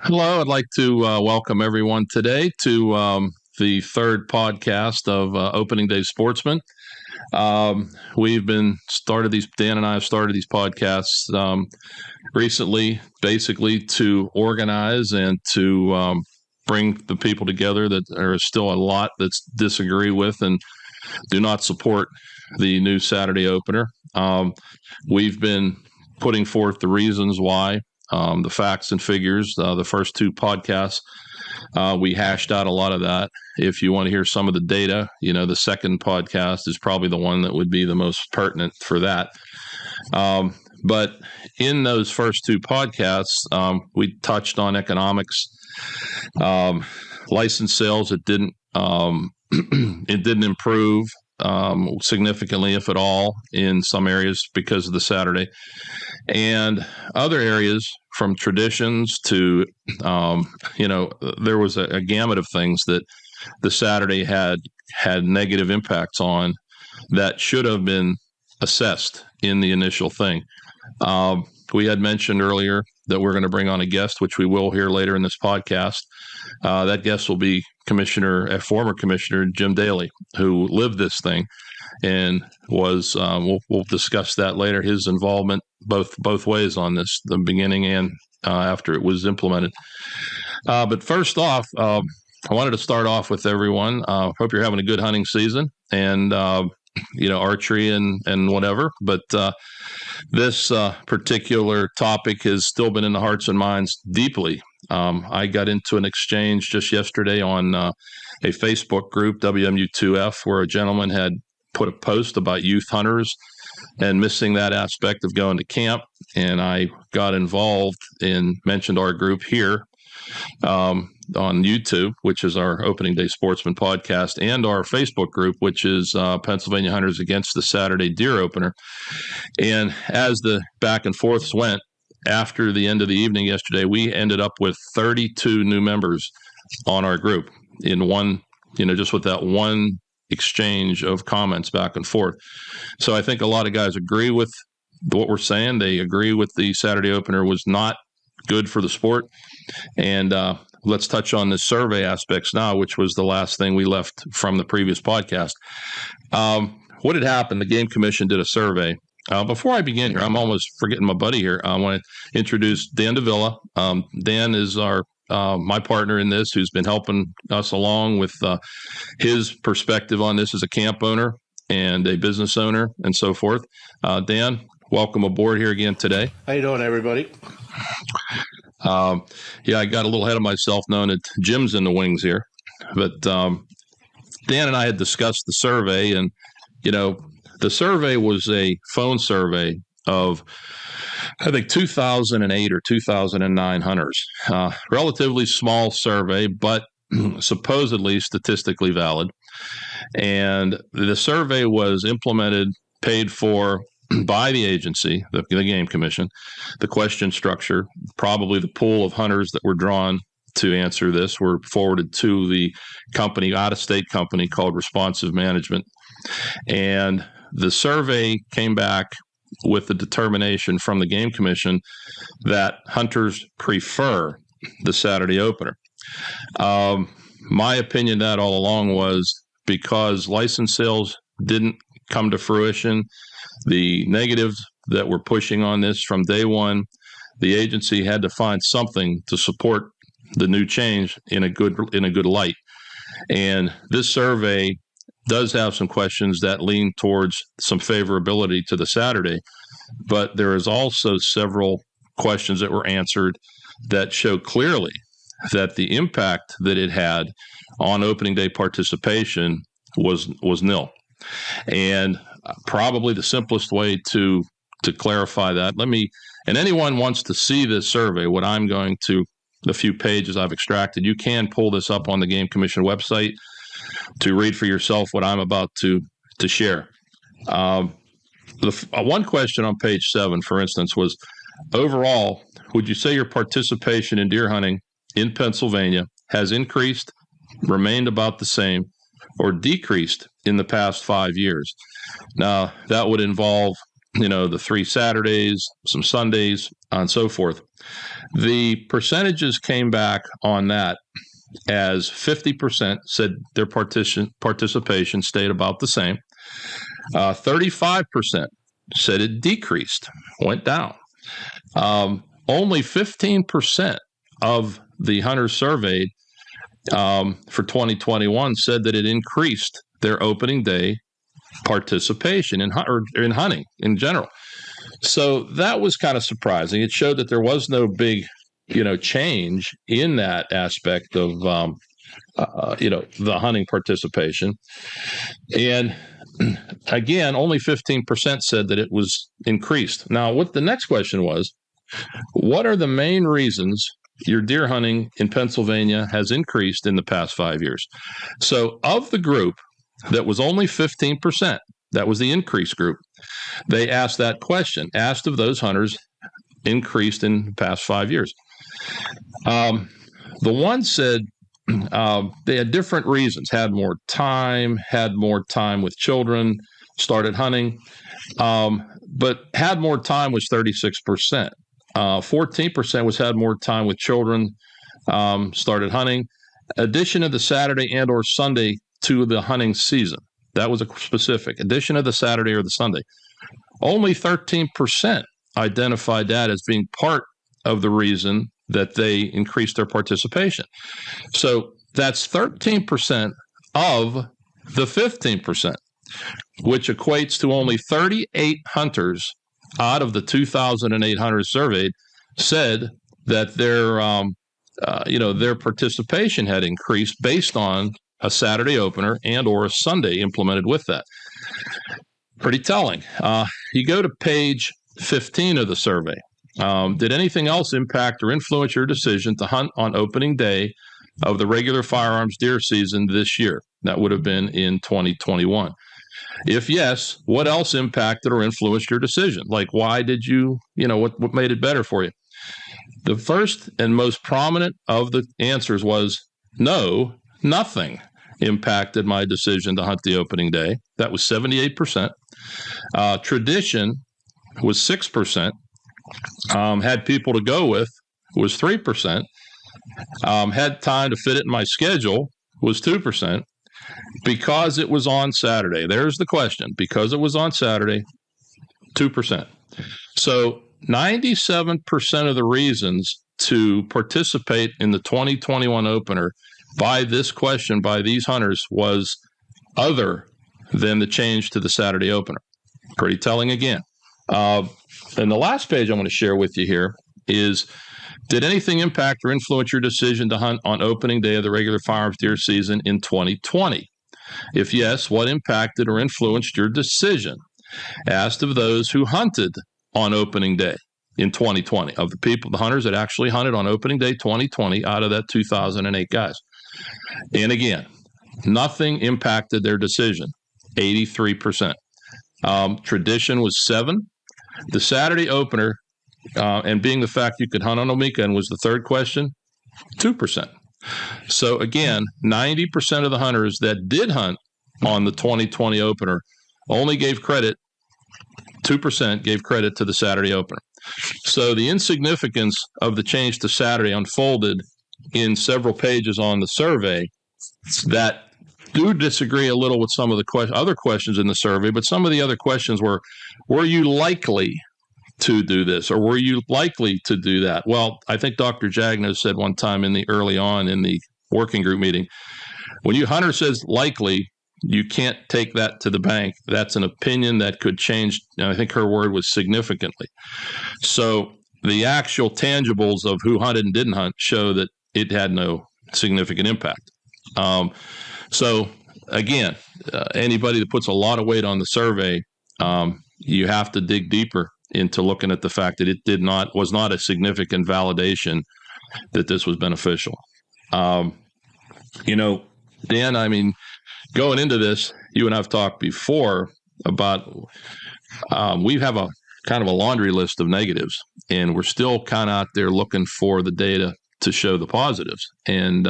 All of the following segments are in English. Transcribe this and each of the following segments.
Hello, I'd like to welcome everyone today to the third podcast of Opening Day Sportsman. We've been started these. Dan and I have started these podcasts recently, basically to organize and to bring the people together that there is still a lot that's disagree with and do not support the new Saturday opener. We've been putting forth the reasons why. The facts and figures, the first two podcasts, we hashed out a lot of that. If you want to hear some of the data, the second podcast is probably the one that would be the most pertinent for that. But in those first two podcasts, we touched on economics, license sales. It didn't improve significantly, if at all, in some areas because of the Saturday, and other areas from traditions to, there was a gamut of things that the Saturday had negative impacts on that should have been assessed in the initial thing. We had mentioned earlier that we're going to bring on a guest, which we will hear later in this podcast. That guest will be former Commissioner Jim Daley, who lived this thing and was, we'll discuss that later, his involvement both ways on this, the beginning and after it was implemented. But first off, I wanted to start off with everyone. Hope you're having a good hunting season and, archery and whatever. But this particular topic has still been in the hearts and minds deeply. I got into an exchange just yesterday on a Facebook group, WMU2F, where a gentleman had put a post about youth hunters and missing that aspect of going to camp. And I got involved and mentioned our group here on YouTube, which is our Opening Day Sportsman podcast, and our Facebook group, which is Pennsylvania Hunters Against the Saturday Deer Opener. And as the back and forths went, after the end of the evening yesterday, we ended up with 32 new members on our group in one, just with that one exchange of comments back and forth. So I think a lot of guys agree with what we're saying. They agree with the Saturday opener was not good for the sport. And let's touch on the survey aspects now, which was the last thing we left from the previous podcast. What had happened? The Game Commission did a survey. Before I begin here, I'm almost forgetting my buddy here. I want to introduce Dan Davila. Dan is my partner in this, who's been helping us along with his perspective on this as a camp owner and a business owner and so forth. Dan, welcome aboard here again today. How you doing, everybody? I got a little ahead of myself knowing that Jim's in the wings here. But Dan and I had discussed the survey, and, the survey was a phone survey of, I think, 2008 or 2009 hunters. Relatively small survey, but supposedly statistically valid. And the survey was implemented, paid for by the agency, the Game Commission. The question structure, probably the pool of hunters that were drawn to answer this, were forwarded to the company, out-of-state company called Responsive Management. And the survey came back with the determination from the Game Commission that hunters prefer the Saturday opener. My opinion that all along was because license sales didn't come to fruition, the negatives that were pushing on this from day one, the agency had to find something to support the new change in a good light. And this survey does have some questions that lean towards some favorability to the Saturday, but there is also several questions that were answered that show clearly that the impact that it had on opening day participation was nil. And probably the simplest way to clarify that, and anyone wants to see this survey, what I'm going to, the few pages I've extracted, you can pull this up on the Game Commission website to read for yourself what I'm about to share. One question on page 7, for instance, was, overall, would you say your participation in deer hunting in Pennsylvania has increased, remained about the same, or decreased in the past 5 years? Now, that would involve the 3 Saturdays, some Sundays, and so forth. The percentages came back on that as 50% said their participation stayed about the same. 35% said it decreased, went down. Only 15% of the hunters surveyed for 2021 said that it increased their opening day participation in hunting in general. So that was kind of surprising. It showed that there was no big, change in that aspect of, the hunting participation. And again, only 15% said that it was increased. Now, what the next question was, what are the main reasons your deer hunting in Pennsylvania has increased in the past 5 years? So of the group that was only 15%, that was the increased group, they asked that question, asked if those hunters increased in the past 5 years. The one said they had different reasons, had more time with children, started hunting, but had more time was 36%. 14% was had more time with children, started hunting. Addition of the Saturday and or Sunday to the hunting season. That was a specific addition of the Saturday or the Sunday. Only 13% identified that as being part of the reason that they increased their participation. So that's 13% of the 15%, which equates to only 38 hunters out of the 2,008 hunters surveyed said that their participation had increased based on a Saturday opener and or a Sunday implemented with that. Pretty telling. You go to page 15 of the survey. Did anything else impact or influence your decision to hunt on opening day of the regular firearms deer season this year? That would have been in 2021. If yes, what else impacted or influenced your decision? Like, why did you, what made it better for you? The first and most prominent of the answers was no, nothing impacted my decision to hunt the opening day. That was 78%. Tradition was 6%. Had people to go with was 3%. Had time to fit it in my schedule was 2%. Because it was on Saturday, there's the question. Because it was on Saturday, 2%. So 97% of the reasons to participate in the 2021 opener by this question, by these hunters, was other than the change to the Saturday opener. Pretty telling again. And the last page I'm going to share with you here is, did anything impact or influence your decision to hunt on opening day of the regular firearms deer season in 2020? If yes, what impacted or influenced your decision? Asked of those who hunted on opening day in 2020, of the hunters that actually hunted on opening day 2020 out of that 2008 guys. And again, nothing impacted their decision, 83%. Tradition was 7%. The Saturday opener, and being the fact you could hunt on a weekend, was the third question, 2%. So again, 90% of the hunters that did hunt on the 2020 opener only gave credit, 2% gave credit to the Saturday opener. So the insignificance of the change to Saturday unfolded in several pages on the survey that do disagree a little with some of the other questions in the survey, but some of the other questions were you likely to do this, or were you likely to do that? Well, I think Dr. Jagno said one time early on in the working group meeting, when you hunter says likely, you can't take that to the bank. That's an opinion that could change. And I think her word was significantly. So the actual tangibles of who hunted and didn't hunt show that it had no significant impact. So again, anybody that puts a lot of weight on the survey, you have to dig deeper into looking at the fact that it was not a significant validation that this was beneficial. Dan, I mean, going into this, you and I've talked before about we have a kind of a laundry list of negatives, and we're still kind of out there looking for the data to show the positives. And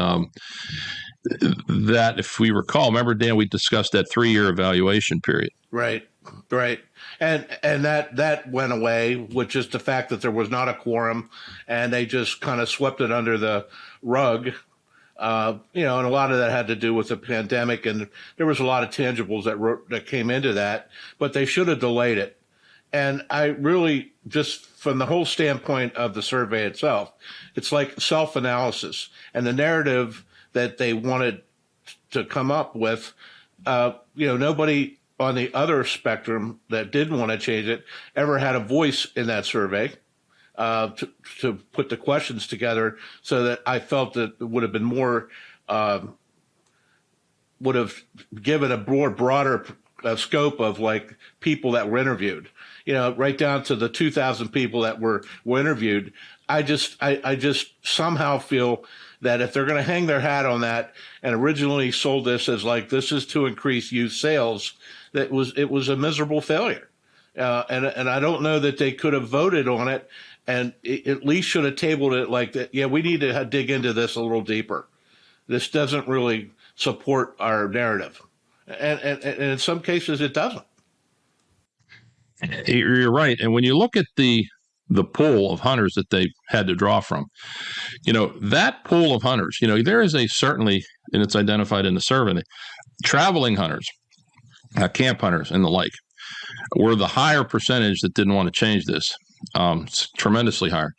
that, if we recall, remember, Dan, we discussed that 3-year evaluation period. Right. Right. And that went away with just the fact that there was not a quorum, and they just kind of swept it under the rug. And a lot of that had to do with the pandemic, and there was a lot of tangibles that came into that, but they should have delayed it. And I really, just from the whole standpoint of the survey itself, it's like self-analysis, and the narrative that they wanted to come up with. Nobody on the other spectrum that did want to change it ever had a voice in that survey to put the questions together, so that I felt that it would have been more, would have given a more broader scope of like people that were interviewed, right down to the 2,000 people that were interviewed. I just somehow feel that if they're going to hang their hat on that, and originally sold this as like, this is to increase youth sales, it was a miserable failure. And I don't know that they could have voted on it, and at least should have tabled it like that. Yeah, we need to dig into this a little deeper. This doesn't really support our narrative. And in some cases it doesn't. You're right. And when you look at the pool of hunters that they had to draw from, that pool of hunters, there is certainly, and it's identified in the survey, traveling hunters, camp hunters and the like, were the higher percentage that didn't want to change this, tremendously higher.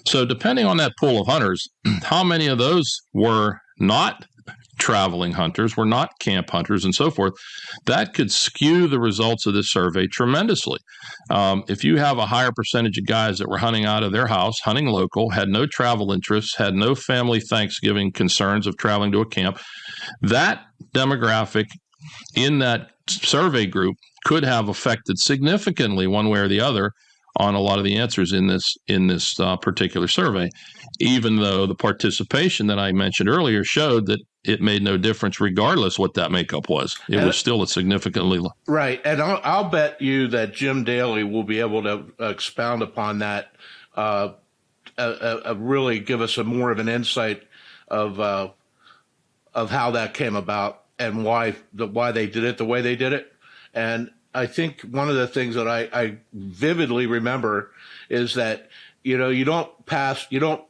So depending on that pool of hunters, how many of those were not traveling hunters, were not camp hunters, and so forth, that could skew the results of this survey tremendously. If you have a higher percentage of guys that were hunting out of their house, hunting local, had no travel interests, had no family Thanksgiving concerns of traveling to a camp, that demographic in that survey group could have affected significantly one way or the other on a lot of the answers in this particular survey, even though the participation that I mentioned earlier showed that it made no difference regardless what that makeup was. It was still a significantly low. Right. And I'll bet you that Jim Daley will be able to expound upon that, really give us more of an insight of how that came about and why they did it the way they did it. And I think one of the things that I vividly remember is that, you don't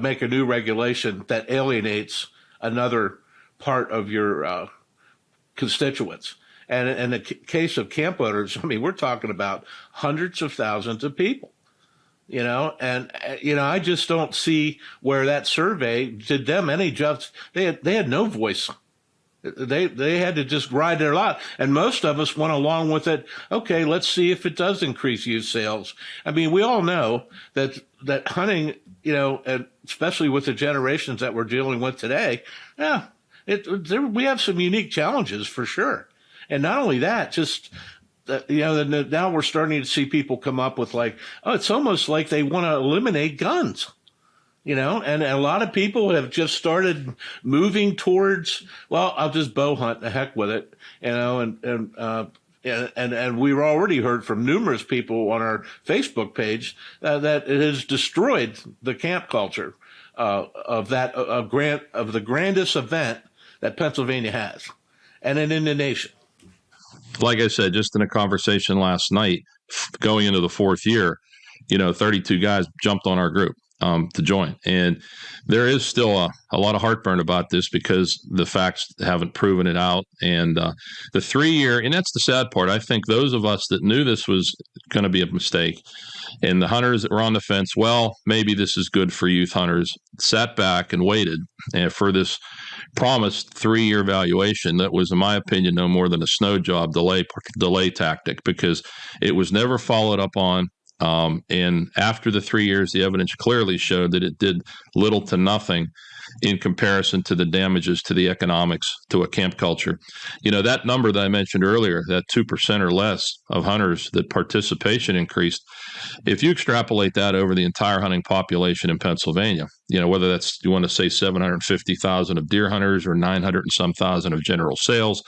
make a new regulation that alienates another part of your constituents. And in the case of camp owners, I mean, we're talking about hundreds of thousands of people, I just don't see where that survey did them any justice. They had no voice. They had to just ride their lot. And most of us went along with it. Okay, let's see if it does increase youth sales. I mean, we all know that hunting, and especially with the generations that we're dealing with today, we have some unique challenges for sure. And not only that, just, now we're starting to see people come up with like, it's almost like they want to eliminate guns. And a lot of people have just started moving towards, well, I'll just bow hunt, the heck with it, and we've already heard from numerous people on our Facebook page that it has destroyed the camp culture of the grandest event that Pennsylvania has, and in the nation. Like I said, just in a conversation last night, going into the fourth year, 32 guys jumped on our group to join. And there is still a lot of heartburn about this because the facts haven't proven it out. And the 3-year, and that's the sad part. I think those of us that knew this was going to be a mistake, and the hunters that were on the fence, well, maybe this is good for youth hunters, sat back and waited for this promised 3-year evaluation that was, in my opinion, no more than a snow job delay tactic, because it was never followed up on. And after the 3 years, the evidence clearly showed that it did little to nothing in comparison to the damages to the economics to a camp culture. That number that I mentioned earlier, that 2% or less of hunters that participation increased, if you extrapolate that over the entire hunting population in Pennsylvania, whether that's, you want to say 750,000 of deer hunters or 900 and some thousand of general sales,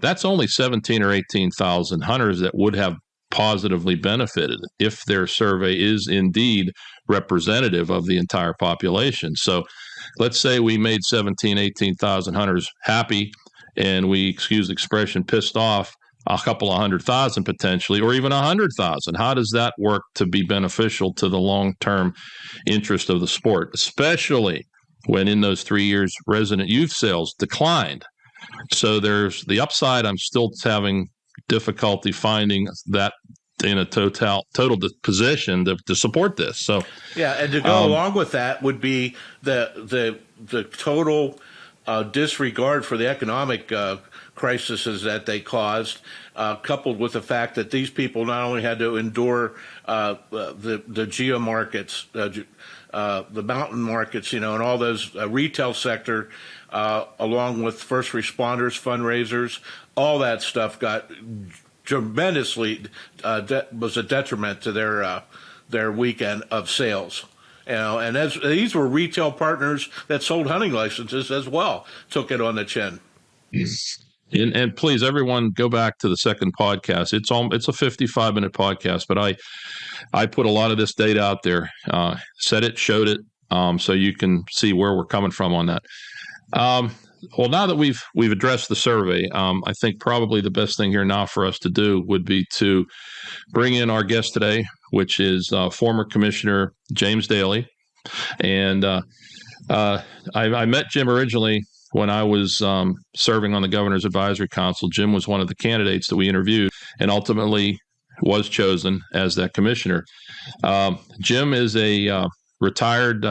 that's only 17 or 18,000 hunters that would have positively benefited if their survey is indeed representative of the entire population. So let's say we made 18,000 hunters happy and we, excuse the expression, pissed off a couple of 100,000 potentially, or even 100,000. How does that work to be beneficial to the long-term interest of the sport, especially when in those 3 years resident youth sales declined? So there's the upside. I'm still having difficulty finding that in a total position to support this. So yeah, and to go along with that would be the total disregard for the economic crises that they caused, coupled with the fact that these people not only had to endure the geo markets, the mountain markets, and all those retail sector, along with first responders, fundraisers, all that stuff got tremendously was a detriment to their weekend of sales. And these were retail partners that sold hunting licenses as well, took it on the chin. And please, everyone, go back to the second podcast. It's a 55-minute podcast, but I put a lot of this data out there, said it, showed it, so you can see where we're coming from on that. Well, now that we've addressed the survey, I think probably the best thing here now for us to do would be to bring in our guest today, which is former Commissioner James Daley. And I met Jim originally when I was serving on the Governor's Advisory Council. Jim was one of the candidates that we interviewed and ultimately was chosen as that commissioner. Jim is a retired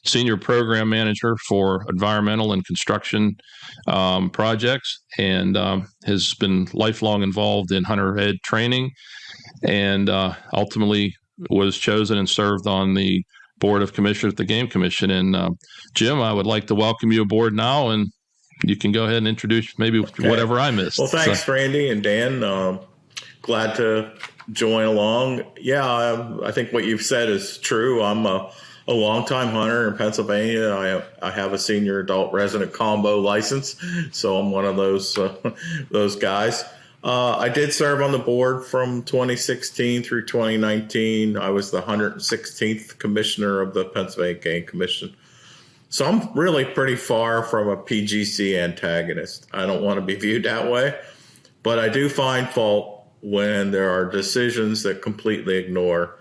senior program manager for environmental and construction projects, and has been lifelong involved in hunter ed training, and ultimately was chosen and served on the Board of Commissioners at the Game Commission. And Jim, I would like to welcome you aboard now, and you can go ahead and introduce maybe whatever I missed. Well, thanks, Randy and Dan. Glad to join along. Yeah, I think what you've said is true. I'm a longtime hunter in Pennsylvania. I have a senior adult resident combo license, so I'm one of those guys. I did serve on the board from 2016 through 2019. I was the 116th commissioner of the Pennsylvania Game Commission. So I'm really pretty far from a PGC antagonist. I don't want to be viewed that way, but I do find fault when there are decisions that completely ignore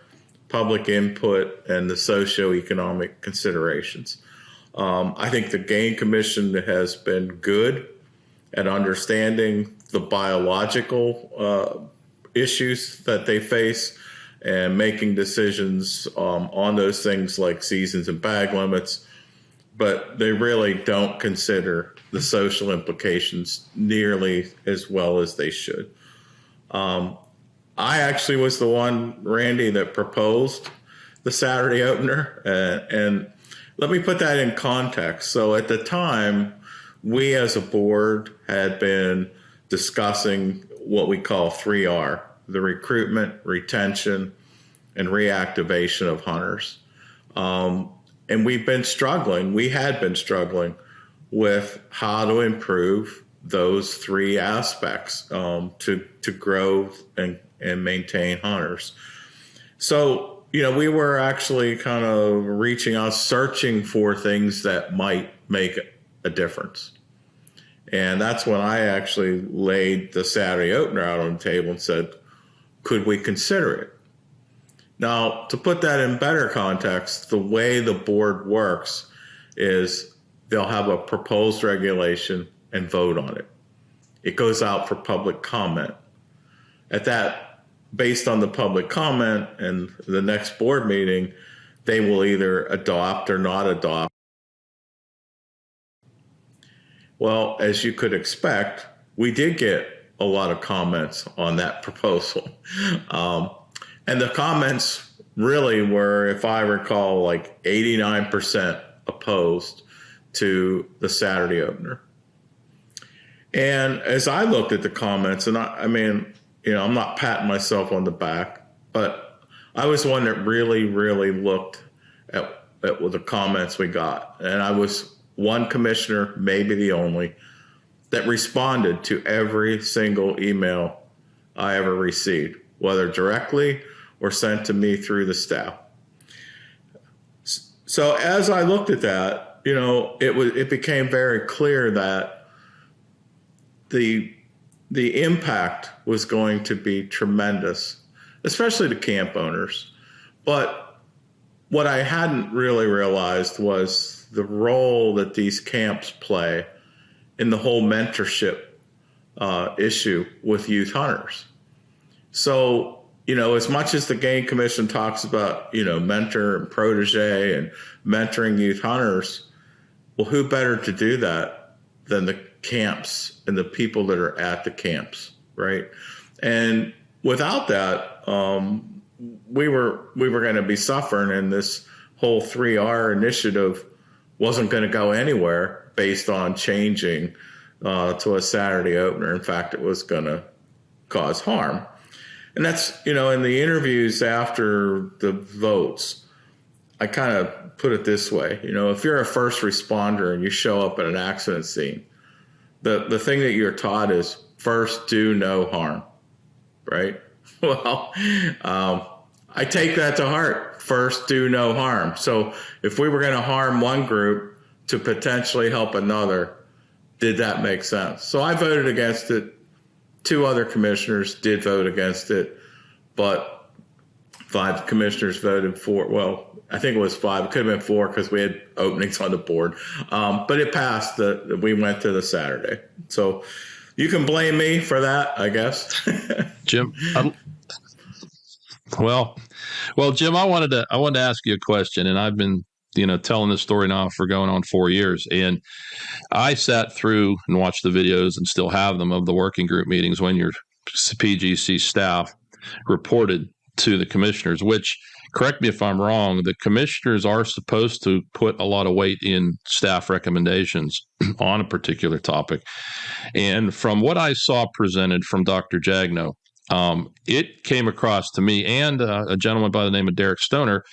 public input and the socioeconomic considerations. I think the Game Commission has been good at understanding the biological issues that they face and making decisions on those things like seasons and bag limits, but they really don't consider the social implications nearly as well as they should. I actually was the one, Randy, that proposed the Saturday opener. And let me put that in context. So at the time, we as a board had been discussing what we call 3R, the recruitment, retention, and reactivation of hunters. And we had been struggling with how to improve those three aspects to grow and maintain hunters. So, we were actually kind of reaching out, searching for things that might make a difference. And that's when I actually laid the Saturday opener out on the table and said, could we consider it? Now, to put that in better context, the way the board works is they'll have a proposed regulation and vote on it. It goes out for public comment. Based on the public comment and the next board meeting, they will either adopt or not adopt. Well, as you could expect, we did get a lot of comments on that proposal. And the comments really were, if I recall, like 89% opposed to the Saturday opener. And as I looked at the comments, and I'm not patting myself on the back, but I was one that really, really looked at the comments we got. And I was one commissioner, maybe the only, that responded to every single email I ever received, whether directly or sent to me through the staff. So as I looked at that, it became very clear that the the impact was going to be tremendous, especially to camp owners. But what I hadn't really realized was the role that these camps play in the whole mentorship issue with youth hunters. So, as much as the Game Commission talks about, mentor and protege and mentoring youth hunters, well, who better to do that than the camps and the people that are at the camps, right? And without that, we were going to be suffering, and this whole 3R initiative wasn't going to go anywhere based on changing to a Saturday opener. In fact, it was going to cause harm. And that's, in the interviews after the votes, I kind of put it this way. If you're a first responder and you show up at an accident scene, the thing that you're taught is first do no harm, right? Well, I take that to heart. First do no harm. So if we were going to harm one group to potentially help another, did that make sense? So I voted against it. 2 other commissioners did vote against it, but 5 commissioners voted for. Well, I think it was 5. It could have been 4 because we had openings on the board. But it passed. We went to the Saturday. So you can blame me for that, I guess. Jim. Well, Jim, I wanted to ask you a question, and I've been telling this story now for going on 4 years. And I sat through and watched the videos and still have them of the working group meetings when your PGC staff reported to the commissioners, which, correct me if I'm wrong, the commissioners are supposed to put a lot of weight in staff recommendations on a particular topic. And from what I saw presented from Dr. Jagno, it came across to me and a gentleman by the name of Derek Stoner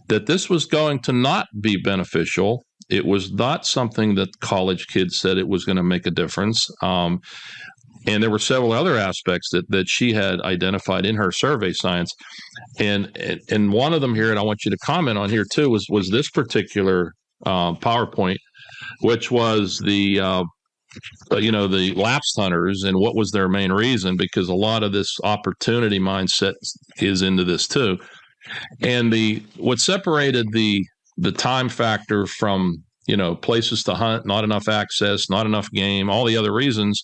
that this was going to not be beneficial. It was not something that college kids said it was going to make a difference. And there were several other aspects that she had identified in her survey science. And one of them here, and I want you to comment on here too, was this particular PowerPoint, which was the lapsed hunters and what was their main reason, because a lot of this opportunity mindset is into this too. And what separated the time factor from, places to hunt, not enough access, not enough game, all the other reasons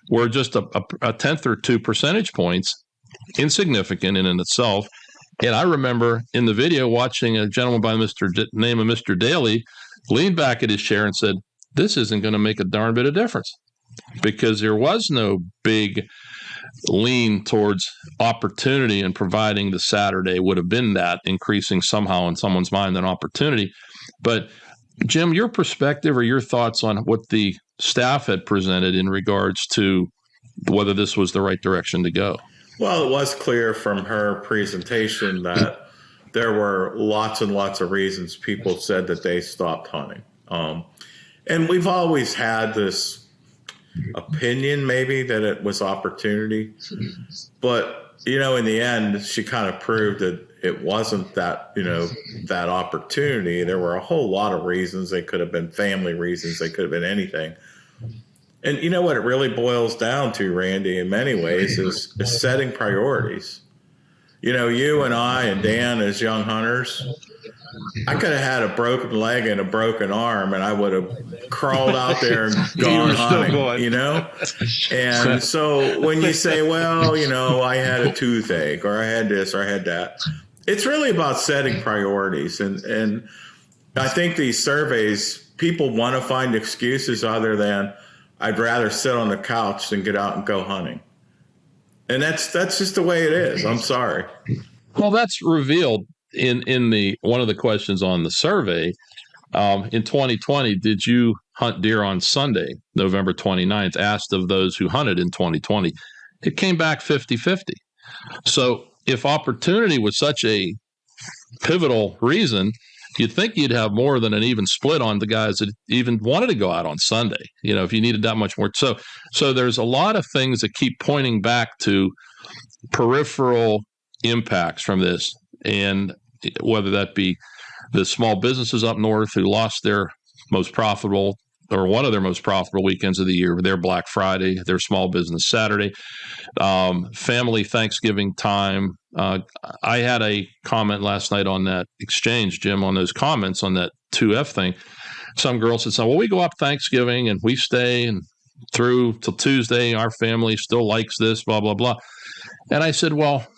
were just a tenth or 2 percentage points, insignificant in itself. And I remember in the video watching a gentleman by name of Mr. Daley lean back at his chair and said, this isn't going to make a darn bit of difference, because there was no big lean towards opportunity, and providing the Saturday would have been that increasing somehow in someone's mind an opportunity. But Jim, your perspective or your thoughts on what the staff had presented in regards to whether this was the right direction to go? Well, it was clear from her presentation that there were lots and lots of reasons people said that they stopped hunting. And we've always had this opinion maybe that it was opportunity. But, in the end, she kind of proved that it wasn't that, that opportunity. There were a whole lot of reasons. They could have been family reasons. They could have been anything. And what it really boils down to, Randy, in many ways is setting priorities. You and I and Dan as young hunters, I could have had a broken leg and a broken arm, and I would have crawled out there and gone hunting, And so when you say, well, I had a toothache, or I had this, or I had that, it's really about setting priorities. And I think these surveys, people want to find excuses other than, I'd rather sit on the couch than get out and go hunting. And that's just the way it is. I'm sorry. Well, that's revealed in the one of the questions on the survey. In 2020, did you hunt deer on Sunday, November 29th, asked of those who hunted in 2020? It came back 50-50. So if opportunity was such a pivotal reason, you'd think you'd have more than an even split on the guys that even wanted to go out on Sunday, if you needed that much more. So there's a lot of things that keep pointing back to peripheral impacts from this, and whether that be the small businesses up north who lost their most profitable or one of their most profitable weekends of the year, their Black Friday, their Small Business Saturday, family Thanksgiving time. I had a comment last night on that exchange, Jim, on those comments on that 2F thing. Some girl said, well, we go up Thanksgiving and we stay and through till Tuesday. Our family still likes this, blah, blah, blah. And I said,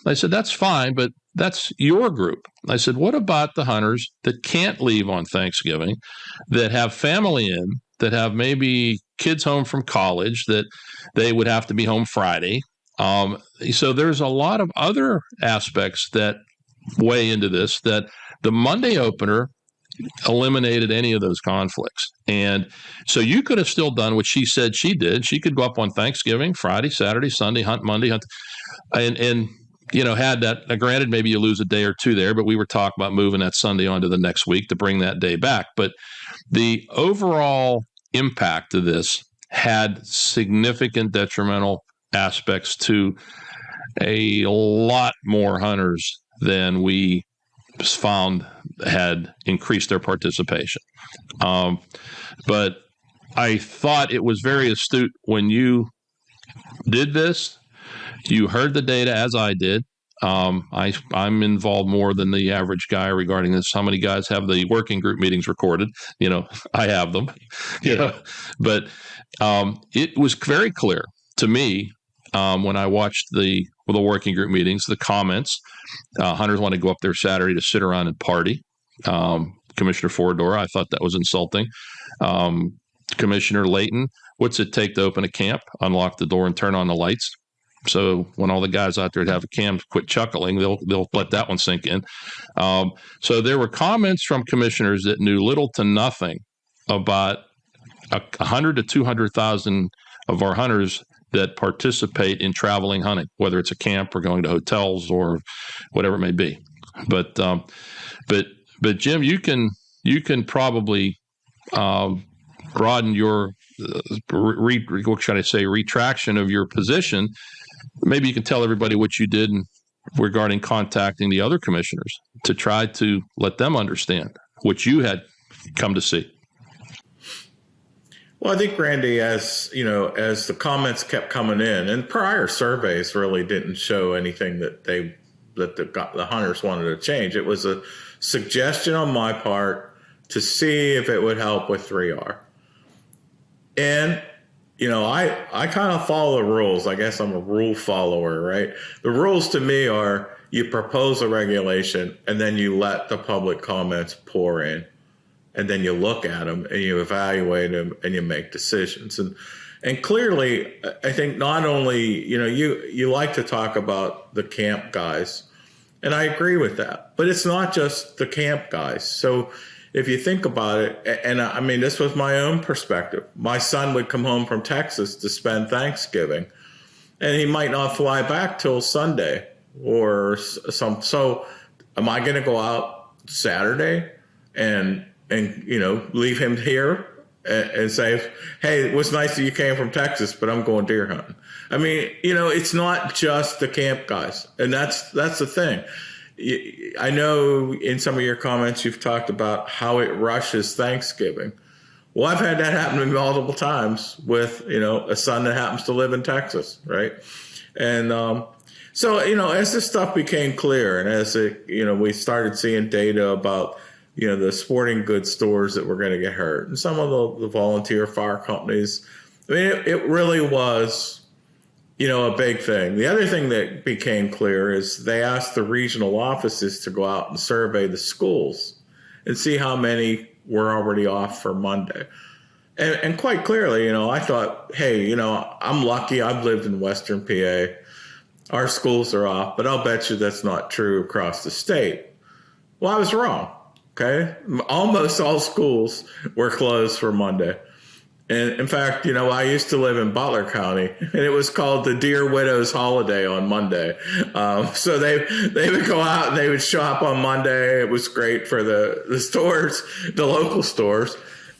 that's fine, but that's your group. I said, what about the hunters that can't leave on Thanksgiving, that have family in, that have maybe kids home from college, that they would have to be home Friday? So there's a lot of other aspects that weigh into this, that the Monday opener eliminated any of those conflicts. And so you could have still done what she said she did. She could go up on Thanksgiving, Friday, Saturday, Sunday, hunt Monday, hunt, and had that. Granted, maybe you lose a day or two there, but we were talking about moving that Sunday on to the next week to bring that day back. But the overall impact of this had significant detrimental aspects to a lot more hunters than we found had increased their participation. But I thought it was very astute when you did this. You heard the data as I did. I'm involved more than the average guy regarding this. How many guys have the working group meetings recorded? I have them. But it was very clear to me when I watched the working group meetings, the comments. Hunters want to go up there Saturday to sit around and party. Commissioner Fordor, I thought that was insulting. Commissioner Layton, what's it take to open a camp? Unlock the door and turn on the lights. So when all the guys out there that have a cam quit chuckling, they'll let that one sink in. So there were comments from commissioners that knew little to nothing about 100 to 200,000 of our hunters that participate in traveling hunting, whether it's a camp or going to hotels or whatever it may be. But Jim, you can probably broaden your what should I say, retraction of your position. Maybe you can tell everybody what you did regarding contacting the other commissioners to try to let them understand what you had come to see. Well, I think, Randy, as the comments kept coming in, and prior surveys really didn't show anything that the hunters wanted to change. It was a suggestion on my part to see if it would help with 3R. And, I kind of follow the rules. I guess I'm a rule follower, right? The rules to me are you propose a regulation and then you let the public comments pour in. And then you look at them and you evaluate them and you make decisions. And clearly, I think not only, you like to talk about the camp guys, and I agree with that, but it's not just the camp guys. So if you think about it, and I mean, this was my own perspective. My son would come home from Texas to spend Thanksgiving, and he might not fly back till Sunday or so am I going to go out Saturday and leave him here and say, hey, it was nice that you came from Texas, but I'm going deer hunting. I mean, it's not just the camp guys. And that's the thing. I know in some of your comments, you've talked about how it rushes Thanksgiving. Well, I've had that happen to me multiple times with, a son that happens to live in Texas. Right. And, so, as this stuff became clear and as we started seeing data about, the sporting goods stores that were going to get hurt and some of the volunteer fire companies. I mean, it really was, a big thing. The other thing that became clear is they asked the regional offices to go out and survey the schools and see how many were already off for Monday. And quite clearly, I thought, hey, I'm lucky. I've lived in Western PA. Our schools are off, but I'll bet you that's not true across the state. Well, I was wrong. Okay. Almost all schools were closed for Monday. And in fact, I used to live in Butler County and it was called the Deer Widows Holiday on Monday. So they would go out and they would shop on Monday. It was great for the stores, the local stores.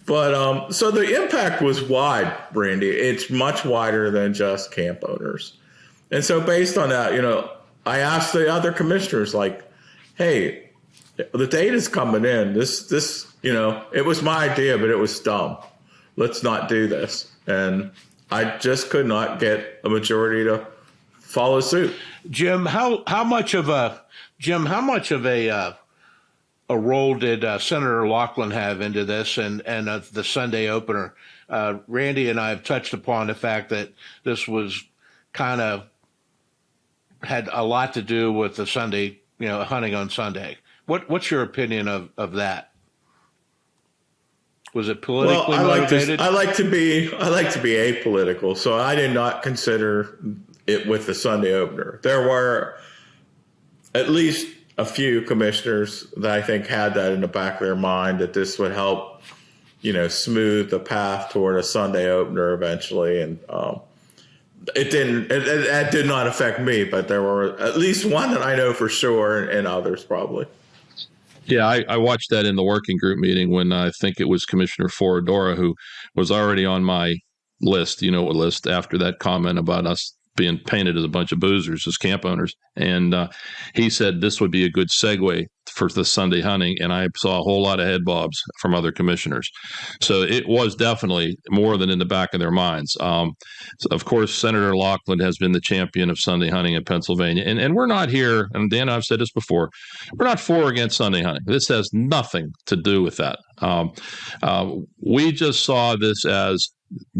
But so the impact was wide, Brandy. It's much wider than just camp owners. And so based on that, I asked the other commissioners like, hey, the data's coming in. This, it was my idea, but it was dumb. let's not do this. And I just could not get a majority to follow suit. Jim, how much of a role did Senator Laughlin have into this and the Sunday opener? Randy and I have touched upon the fact that this was kind of had a lot to do with the Sunday, hunting on Sunday. What's your opinion of that? Was it politically motivated? I like to be apolitical, so I did not consider it with the Sunday opener. There were at least a few commissioners that I think had that in the back of their mind, that this would help, smooth the path toward a Sunday opener eventually. And it didn't. It did not affect me, but there were at least one that I know for sure, and others probably. Yeah, I watched that in the working group meeting when I think it was Commissioner Foradora who was already on my list, list after that comment about us being painted as a bunch of boozers as camp owners. And he said this would be a good segue for the Sunday hunting. And I saw a whole lot of head bobs from other commissioners. So it was definitely more than in the back of their minds. So of course, Senator Laughlin has been the champion of Sunday hunting in Pennsylvania. And we're not here, and Dan, I've said this before, we're not for or against Sunday hunting. This has nothing to do with that. We just saw this as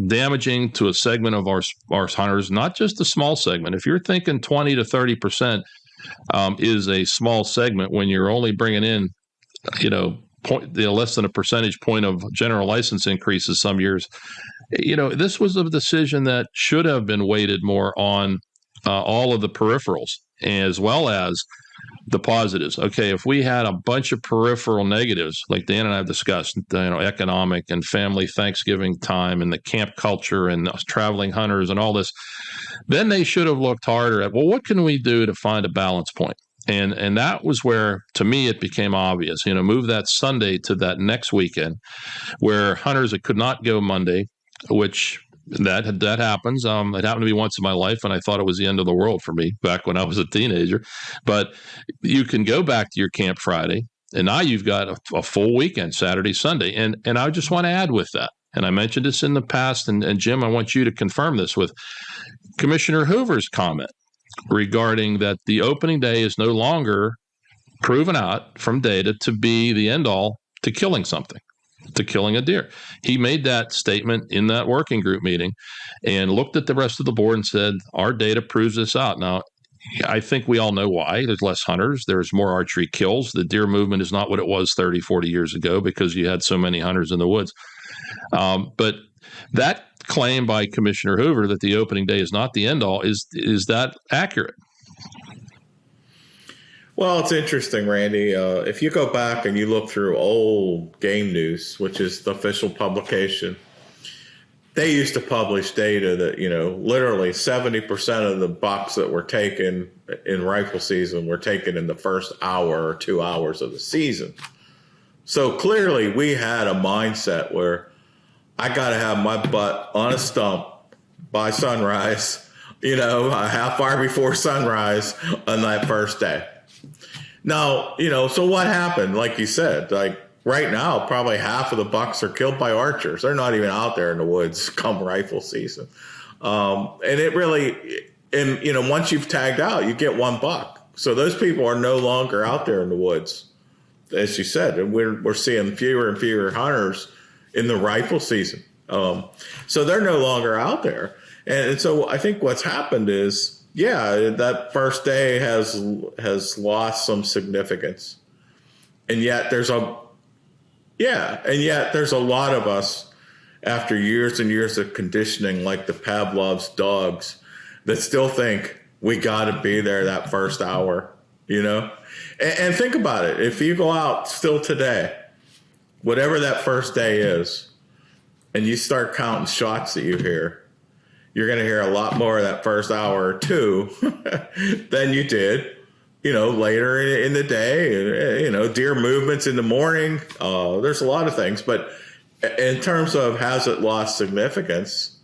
damaging to a segment of our hunters, not just a small segment. If you're thinking 20 to 30% is a small segment when you're only bringing in, less than a percentage point of general license increases some years, this was a decision that should have been weighted more on all of the peripherals as well as the positives. Okay, if we had a bunch of peripheral negatives, like Dan and I have discussed, economic and family Thanksgiving time and the camp culture and traveling hunters and all this, then they should have looked harder at, well, what can we do to find a balance point? And that was where, to me, it became obvious, move that Sunday to that next weekend where hunters that could not go Monday, which that happens. It happened to me once in my life, and I thought it was the end of the world for me back when I was a teenager. But you can go back to your camp Friday, and now you've got a full weekend, Saturday, Sunday. And I just want to add with that, and I mentioned this in the past, and Jim, I want you to confirm this with Commissioner Hoover's comment regarding that the opening day is no longer proven out from data to be the end all to killing something, to killing a deer. He made that statement in that working group meeting and looked at the rest of the board and said, our data proves this out. Now, I think we all know why. There's less hunters. There's more archery kills. The deer movement is not what it was 30, 40 years ago because you had so many hunters in the woods. But that claim by Commissioner Hoover that the opening day is not the end all, is that accurate? Well, it's interesting, Randy. If you go back and you look through old Game News, which is the official publication, they used to publish data that, literally 70% of the bucks that were taken in rifle season were taken in the first hour or 2 hours of the season. So clearly we had a mindset where I got to have my butt on a stump by sunrise, a half hour before sunrise on that first day. Now, so what happened? Like you said, right now, probably half of the bucks are killed by archers. They're not even out there in the woods come rifle season. And it really, once you've tagged out, you get one buck. So those people are no longer out there in the woods, as you said. And we're seeing fewer and fewer hunters in the rifle season. So they're no longer out there. And so I think what's happened is, that first day has lost some significance. And yet there's a lot of us after years and years of conditioning, like the Pavlov's dogs, that still think we got to be there that first hour, and think about it. If you go out still today, whatever that first day is, and you start counting shots that you hear, you're going to hear a lot more of that first hour or two than you did, later in the day, deer movements in the morning. There's a lot of things. But in terms of has it lost significance?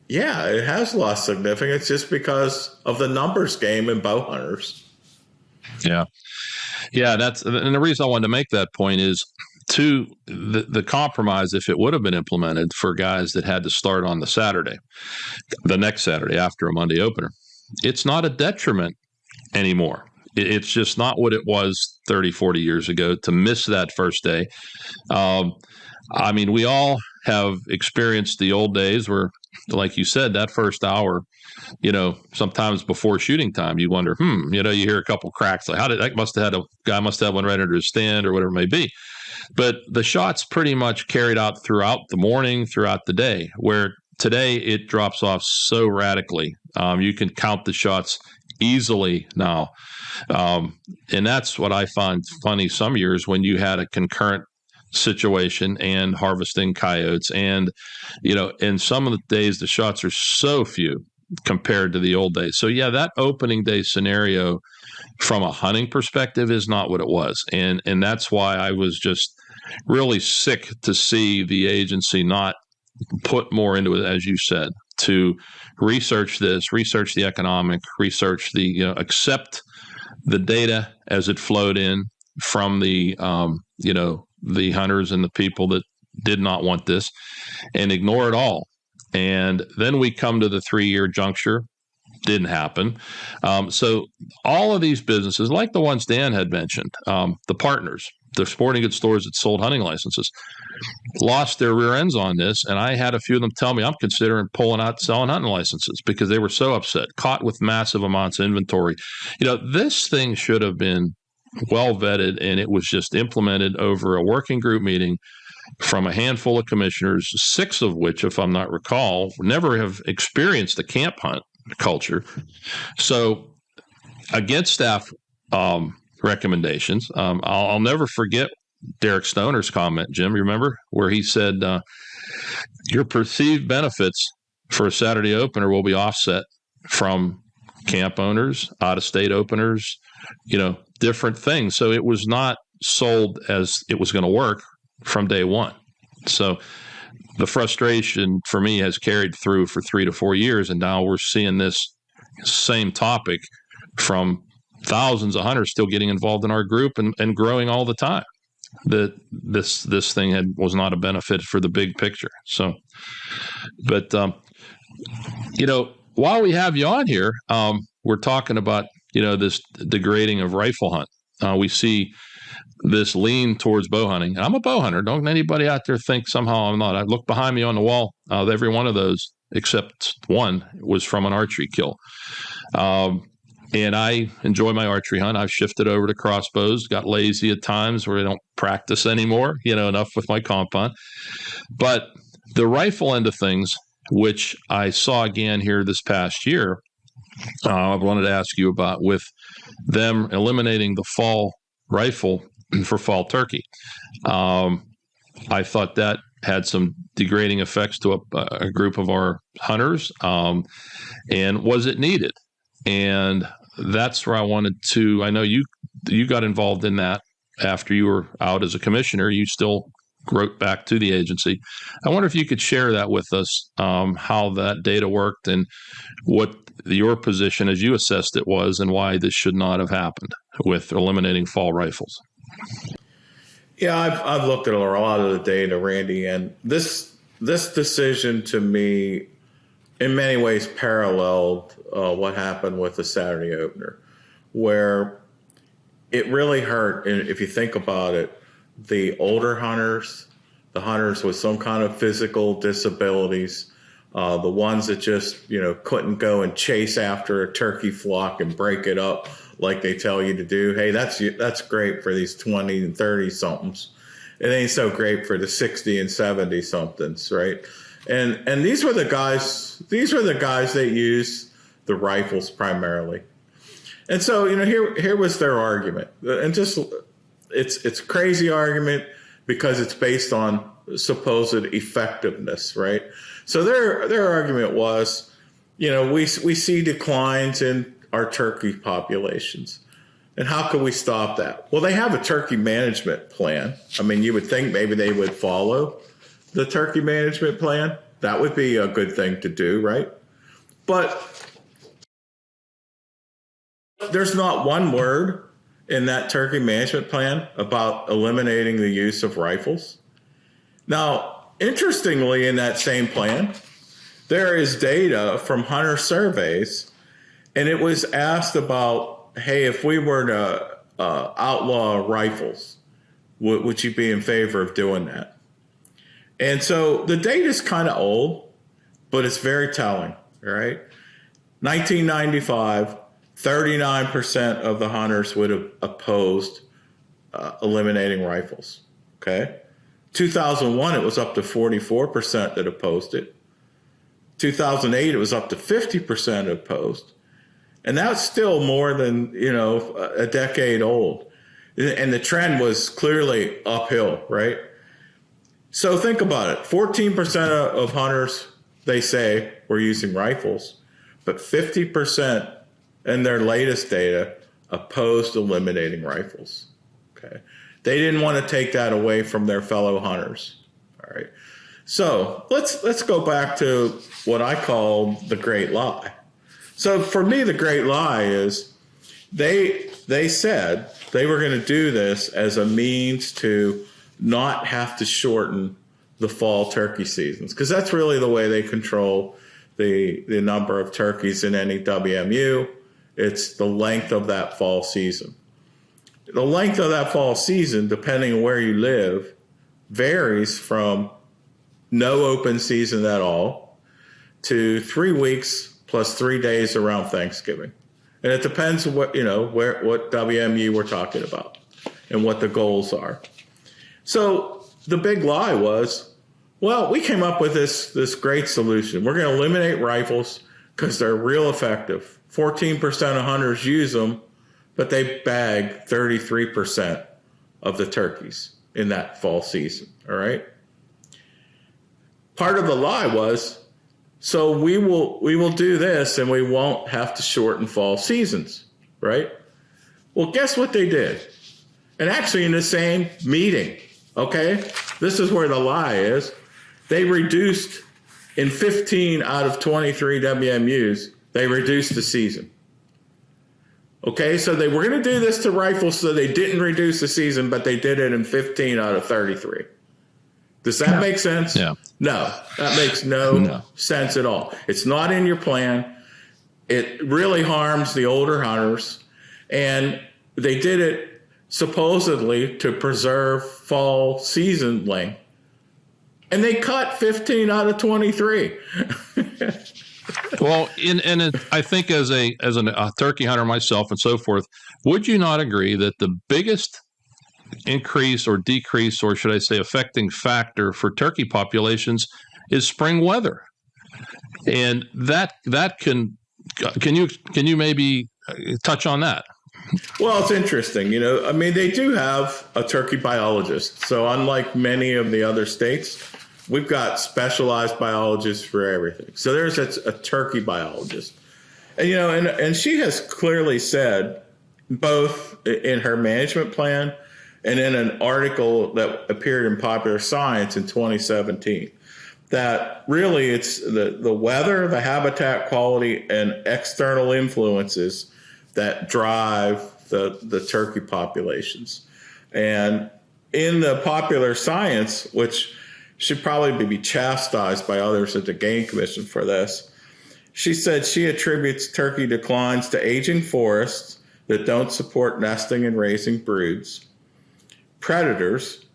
Yeah, it has lost significance just because of the numbers game in bow hunters. Yeah. Yeah, and the reason I wanted to make that point is to the compromise, if it would have been implemented for guys that had to start on the next Saturday after a Monday opener, it's not a detriment anymore. It's just not what it was 30, 40 years ago to miss that first day. I mean, we all have experienced the old days where, like you said, that first hour, sometimes before shooting time, you wonder, you hear a couple cracks. Like, guy must have one right under his stand or whatever it may be. But the shots pretty much carried out throughout the morning, throughout the day, where today it drops off so radically. You can count the shots easily now. And that's what I find funny some years when you had a concurrent situation and harvesting coyotes. And, in some of the days, the shots are so few compared to the old days. So, yeah, that opening day scenario from a hunting perspective is not what it was. And that's why I was just really sick to see the agency not put more into it, as you said, to research this, research the economic, research the, accept the data as it flowed in from the, the hunters and the people that did not want this, and ignore it all. And then we come to the 3-year juncture. Didn't happen. So all of these businesses, like the ones Dan had mentioned, the partners, the sporting goods stores that sold hunting licenses, lost their rear ends on this. And I had a few of them tell me, I'm considering pulling out selling hunting licenses because they were so upset, caught with massive amounts of inventory. This thing should have been well vetted, and it was just implemented over a working group meeting from a handful of commissioners, 6 of which, if I'm not recall, never have experienced a camp hunt culture. So against staff recommendations, I'll never forget Derek Stoner's comment, Jim, you remember, where he said, your perceived benefits for a Saturday opener will be offset from camp owners, out-of-state openers, different things. So it was not sold as it was going to work from day one. So the frustration for me has carried through for 3 to 4 years, and now we're seeing this same topic from thousands of hunters still getting involved in our group and growing all the time. That this thing was not a benefit for the big picture. So, but while we have you on here, we're talking about this degrading of rifle hunt. We see this lean towards bow hunting. And I'm a bow hunter. Don't anybody out there think somehow I'm not. I look behind me on the wall. Every one of those, except one, was from an archery kill. And I enjoy my archery hunt. I've shifted over to crossbows, got lazy at times where I don't practice anymore, enough with my comp hunt. But the rifle end of things, which I saw again here this past year, I wanted to ask you about with them eliminating the fall rifle for fall turkey. I thought that had some degrading effects to a group of our hunters. And was it needed? And that's where I wanted to, I know you got involved in that after you were out as a commissioner. You still wrote back to the agency. I wonder if you could share that with us, how that data worked and what your position as you assessed it was and why this should not have happened with eliminating fall rifles. Yeah, I've looked at a lot of the data, Randy, and this decision to me in many ways paralleled what happened with the Saturday opener, where it really hurt. And if you think about it, the older hunters, the hunters with some kind of physical disabilities, the ones that just couldn't go and chase after a turkey flock and break it up like they tell you to do. Hey, that's great for these 20 and 30 somethings. It ain't so great for the 60 and 70 somethings, right? And these were the guys that use the rifles primarily. And so, here was their argument. And just it's a crazy argument because it's based on supposed effectiveness, right? So their argument was, we see declines in our turkey populations. And how can we stop that? Well, they have a turkey management plan. I mean, you would think maybe they would follow the turkey management plan. That would be a good thing to do, right? But there's not one word in that turkey management plan about eliminating the use of rifles. Now, interestingly, in that same plan, there is data from hunter surveys, and it was asked about, hey, if we were to outlaw rifles, would you be in favor of doing that? And so the data is kind of old, but it's very telling, right? 1995, 39% of the hunters would have opposed eliminating rifles, okay? 2001, it was up to 44% that opposed it. 2008, it was up to 50% opposed. And that's still more than, a decade old. And the trend was clearly uphill, right? So think about it. 14% of hunters, they say, were using rifles, but 50% in their latest data opposed eliminating rifles. Okay. They didn't want to take that away from their fellow hunters. All right. So let's go back to what I call the great lie. So for me, the great lie is they said they were going to do this as a means to not have to shorten the fall turkey seasons, because that's really the way they control the number of turkeys in any WMU. It's the length of that fall season. The length of that fall season, depending on where you live, varies from no open season at all to 3 weeks plus 3 days around Thanksgiving. And it depends on what WMU we're talking about and what the goals are. So the big lie was, well, we came up with this great solution. We're going to eliminate rifles because they're real effective. 14% of hunters use them, but they bag 33% of the turkeys in that fall season, all right? Part of the lie was, so we will do this and we won't have to shorten fall seasons, right? Well, guess what they did? And actually in the same meeting, okay? This is where the lie is. They reduced, in 15 out of 23 WMUs, they reduced the season. Okay, so they were going to do this to rifles, so they didn't reduce the season, but they did it in 15 out of 33. Does that make sense? Yeah. No, that makes no sense at all. It's not in your plan. It really harms the older hunters. And they did it supposedly to preserve fall season length. And they cut 15 out of 23. Well, I think as a turkey hunter myself and so forth, would you not agree that the biggest increase or decrease, or should I say affecting factor for turkey populations is spring weather? And that can you maybe touch on that? Well, it's interesting. They do have a turkey biologist. So unlike many of the other states, we've got specialized biologists for everything. So there's a turkey biologist. And she has clearly said, both in her management plan and in an article that appeared in Popular Science in 2017, that really it's the weather, the habitat quality, and external influences that drive the turkey populations. And in the Popular Science, which should probably be chastised by others at the Game Commission for this, she said she attributes turkey declines to aging forests that don't support nesting and raising broods, predators,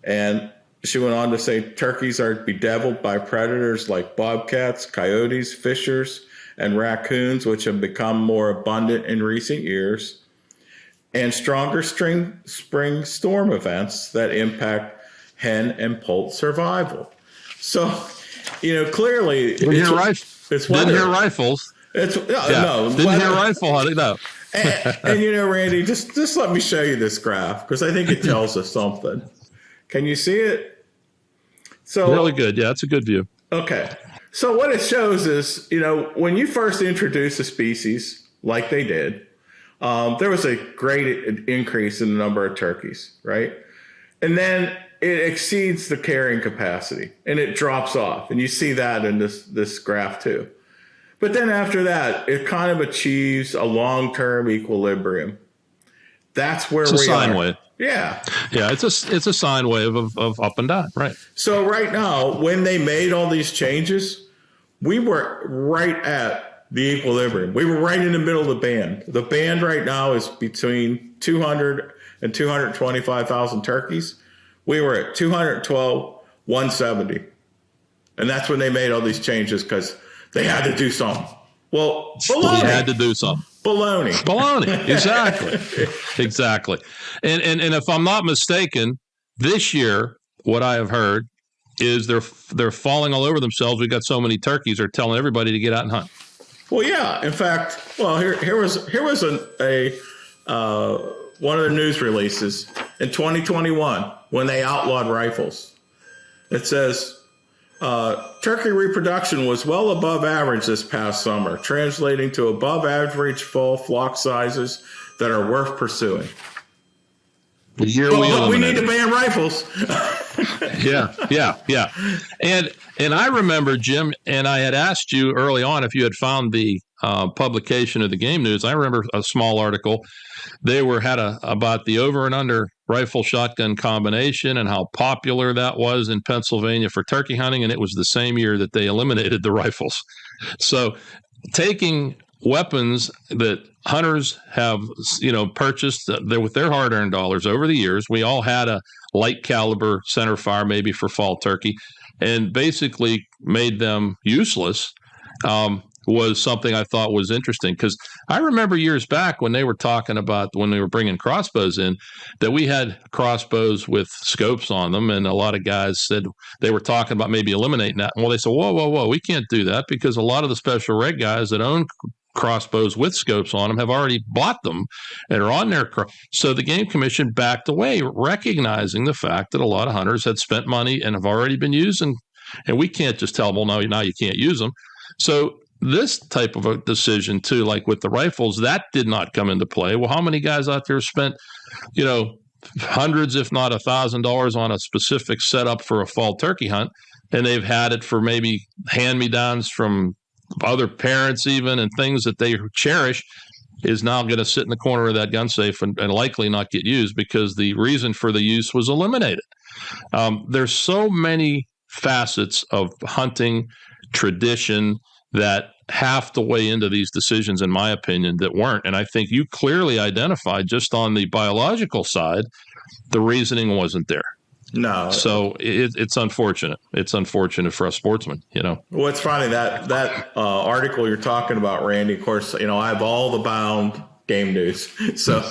and she went on to say turkeys are bedeviled by predators like bobcats, coyotes, fishers, and raccoons, which have become more abundant in recent years, and stronger spring storm events that impact hen and poult survival. So, clearly Didn't hear rifles. It's Didn't hear rifle hunting. No. and Randy, just let me show you this graph because I think it tells us something. Can you see it? So really good. Yeah, it's a good view. Okay. So what it shows is, when you first introduce a species like they did, there was a great increase in the number of turkeys, right? And then it exceeds the carrying capacity and it drops off. And you see that in this graph too. But then after that, it kind of achieves a long-term equilibrium. That's where It's a we sine are. wave. Yeah. Yeah, it's a sine wave of up and down, right? So right now, when they made all these changes, we were right at the equilibrium. We were right in the middle of the band. The band right now is between 200 and 225,000 turkeys. We were at 212, 170. And that's when they made all these changes because they had to do something. Well, baloney. He had to do something. Baloney. Exactly. Exactly. And if I'm not mistaken, this year, what I have heard is they're falling all over themselves. We've got so many turkeys. They're telling everybody to get out and hunt. Well, yeah. In fact, here was one of the news releases in 2021 when they outlawed rifles. It says turkey reproduction was well above average this past summer, translating to above average fall flock sizes that are worth pursuing. The year But we need to ban rifles. Yeah. And I remember, Jim, and I had asked you early on if you had found the publication of the Game News. I remember a small article. They had about the over and under rifle shotgun combination and how popular that was in Pennsylvania for turkey hunting. And it was the same year that they eliminated the rifles. So taking weapons that hunters have, purchased with their hard-earned dollars over the years. We all had a light caliber center fire maybe for fall turkey, and basically made them useless. Was something I thought was interesting, because I remember years back when they were talking about when they were bringing crossbows in, that we had crossbows with scopes on them, and a lot of guys said they were talking about maybe eliminating that. Well, they said, whoa, we can't do that, because a lot of the special red guys that own crossbows with scopes on them have already bought them and are on their so the Game Commission backed away, recognizing the fact that a lot of hunters had spent money and have already been using, and we can't just tell them, well, no, now you can't use them. So this type of a decision too, like with the rifles, that did not come into play. Well, how many guys out there spent, hundreds, if not $1,000 on a specific setup for a fall turkey hunt, and they've had it for maybe hand-me-downs from other parents even, and things that they cherish, is now going to sit in the corner of that gun safe and likely not get used because the reason for the use was eliminated. There's so many facets of hunting tradition that have to weigh into these decisions, in my opinion, that weren't. And I think you clearly identified, just on the biological side, the reasoning wasn't there. No. So it's unfortunate. It's unfortunate for us sportsmen, Well, it's funny that article you're talking about, Randy. Of course, I have all the bound Game News. So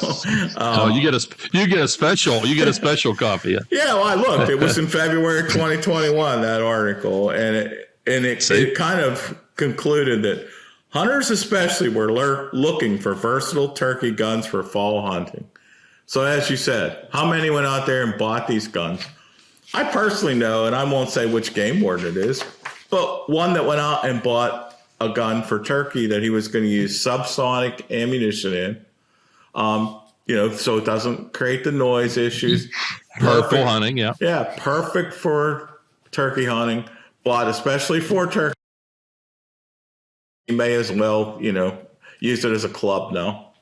you get a special copy. Yeah, well, I looked. It was in February 2021, that article, and it kind of concluded that hunters especially were looking for versatile turkey guns for fall hunting. So as you said, how many went out there and bought these guns? I personally know, and I won't say which game warden it is, but one that went out and bought a gun for turkey that he was going to use subsonic ammunition in, so it doesn't create the noise issues. Perfect hunting, yeah. Yeah, perfect for turkey hunting, bought especially for turkey. You may as well, use it as a club now.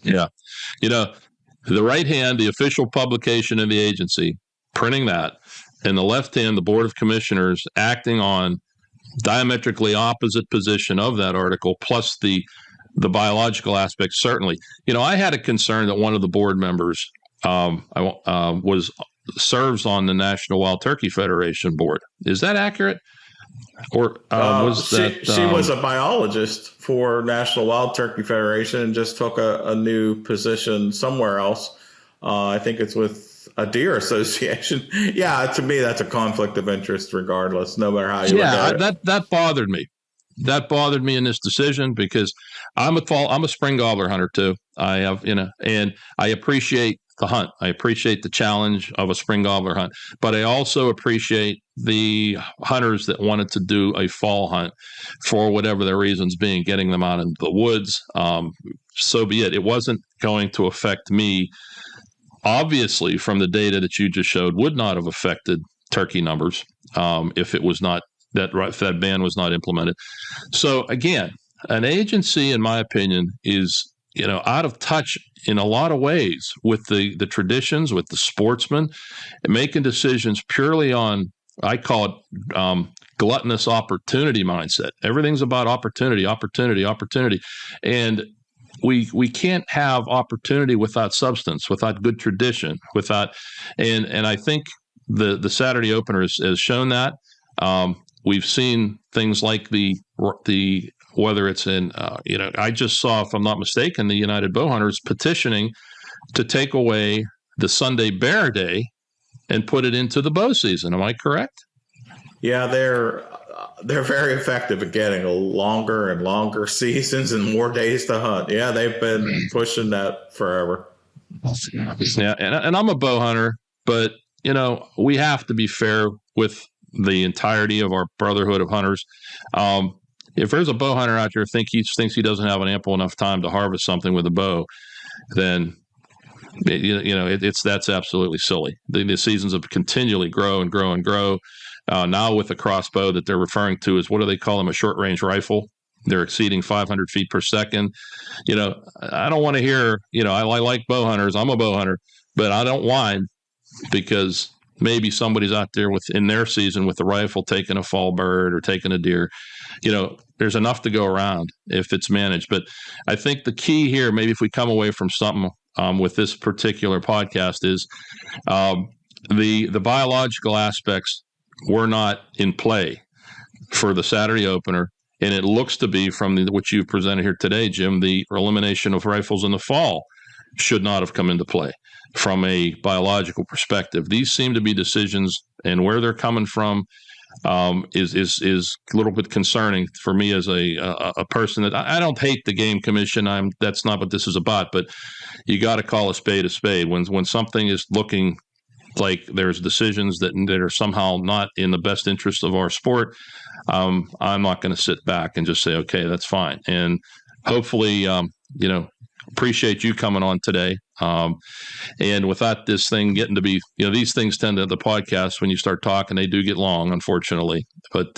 Yeah. The right hand, the official publication of the agency, printing that, and the left hand, the Board of Commissioners, acting on diametrically opposite position of that article, plus the biological aspect, certainly. I had a concern that one of the board members serves on the National Wild Turkey Federation board. Is that accurate? Or she was a biologist for National Wild Turkey Federation and just took a new position somewhere else. I think it's with a deer association. Yeah, to me, that's a conflict of interest regardless, no matter how you look at it. That bothered me. That bothered me in this decision because I'm a spring gobbler hunter too. I have, and I appreciate the hunt. I appreciate the challenge of a spring gobbler hunt, but I also appreciate the hunters that wanted to do a fall hunt for whatever their reasons being, getting them out into the woods. So be it. It wasn't going to affect me. Obviously, from the data that you just showed, would not have affected turkey numbers if it was not if that ban was not implemented. So again, an agency, in my opinion, is out of touch in a lot of ways with the traditions, with the sportsman, making decisions purely on, I call it gluttonous opportunity mindset. Everything's about opportunity, opportunity, opportunity. And we can't have opportunity without substance, without good tradition, and I think the Saturday opener has shown that. We've seen things like the whether it's in I just saw, if I'm not mistaken, the United Bowhunters petitioning to take away the Sunday Bear Day and put it into the bow season. Am I correct? Yeah, they're very effective at getting a longer and longer seasons and more days to hunt. Yeah, they've been pushing that forever. Yeah, and I'm a bow hunter, but we have to be fair with the entirety of our brotherhood of hunters. If there's a bow hunter out there who thinks he doesn't have an ample enough time to harvest something with a bow, then that's absolutely silly. The seasons have continually grow and grow and grow. Now with the crossbow that they're referring to is, what do they call them? A short range rifle. They're exceeding 500 feet per second. I don't want to hear, I like bow hunters. I'm a bow hunter, but I don't whine because maybe somebody's out there in their season with a rifle taking a fall bird or taking a deer. There's enough to go around if it's managed. But I think the key here, maybe if we come away from something with this particular podcast, is the biological aspects were not in play for the Saturday opener. And it looks to be, from what you've presented here today, Jim, the elimination of rifles in the fall should not have come into play from a biological perspective. These seem to be decisions, and where they're coming from is a little bit concerning for me as a person that I don't hate the game commission. That's not what this is about, but you got to call a spade a spade. When something is looking like there's decisions that are somehow not in the best interest of our sport, I'm not going to sit back and just say, okay, that's fine. And hopefully, appreciate you coming on today. And without this thing getting to be, these things tend to, the podcast, when you start talking, they do get long, unfortunately. But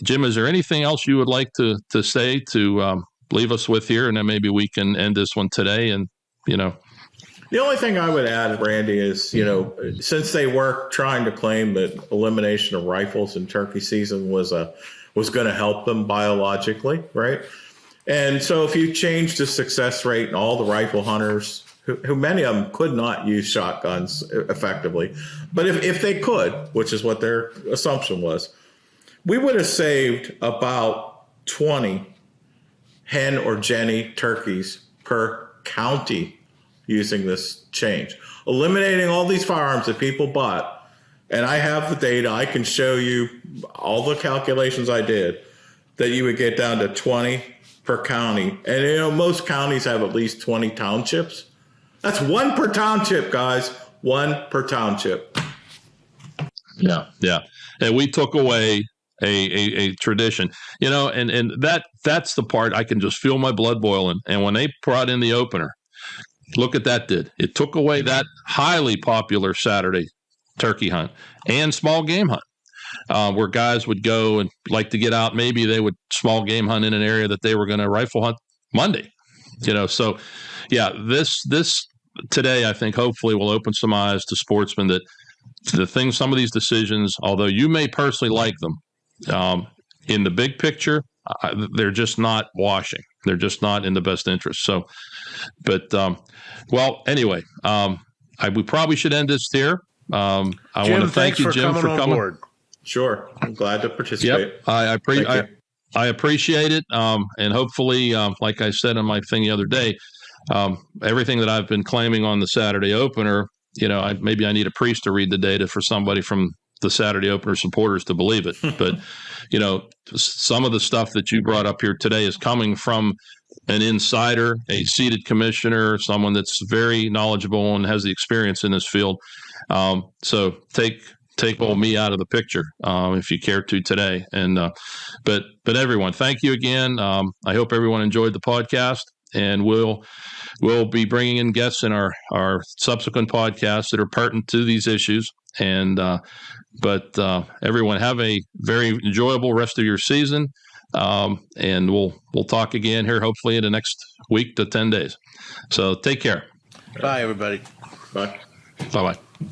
Jim, is there anything else you would like to say to leave us with here? And then maybe we can end this one today. And, The only thing I would add, Randy, is, since they were trying to claim that elimination of rifles in turkey season was going to help them biologically, right? And so if you change the success rate and all the rifle hunters, who many of them could not use shotguns effectively, but if they could, which is what their assumption was, we would have saved about 20 hen or jenny turkeys per county using this change, eliminating all these firearms that people bought. And I have the data. I can show you all the calculations I did, that you would get down to 20 per county. And, most counties have at least 20 townships. That's one per township, guys. One per township. Yeah. And we took away a tradition, and that's the part I can just feel my blood boiling. And when they brought in the opener, look at that did. It took away that highly popular Saturday turkey hunt and small game hunt, where guys would go and like to get out. Maybe they would small game hunt in an area that they were going to rifle hunt Monday. So yeah, this today, I think, hopefully will open some eyes to sportsmen that some of these decisions, although you may personally like them, in the big picture, they're just not washing. They're just not in the best interest. So, but, anyway, we probably should end this here. I want to thank you, Jim, for coming. Board. Sure. I'm glad to participate. Yep. I appreciate it. And hopefully, like I said on my thing the other day, everything that I've been claiming on the Saturday opener, maybe I need a priest to read the data for somebody from the Saturday opener supporters to believe it. But, some of the stuff that you brought up here today is coming from an insider, a seated commissioner, someone that's very knowledgeable and has the experience in this field. So take old me out of the picture, if you care to today. And, but everyone, thank you again. I hope everyone enjoyed the podcast, and we'll be bringing in guests in our subsequent podcasts that are pertinent to these issues. And, but everyone, have a very enjoyable rest of your season. And we'll talk again here hopefully in the next week to 10 days. So take care. Bye, everybody. Bye. Bye bye.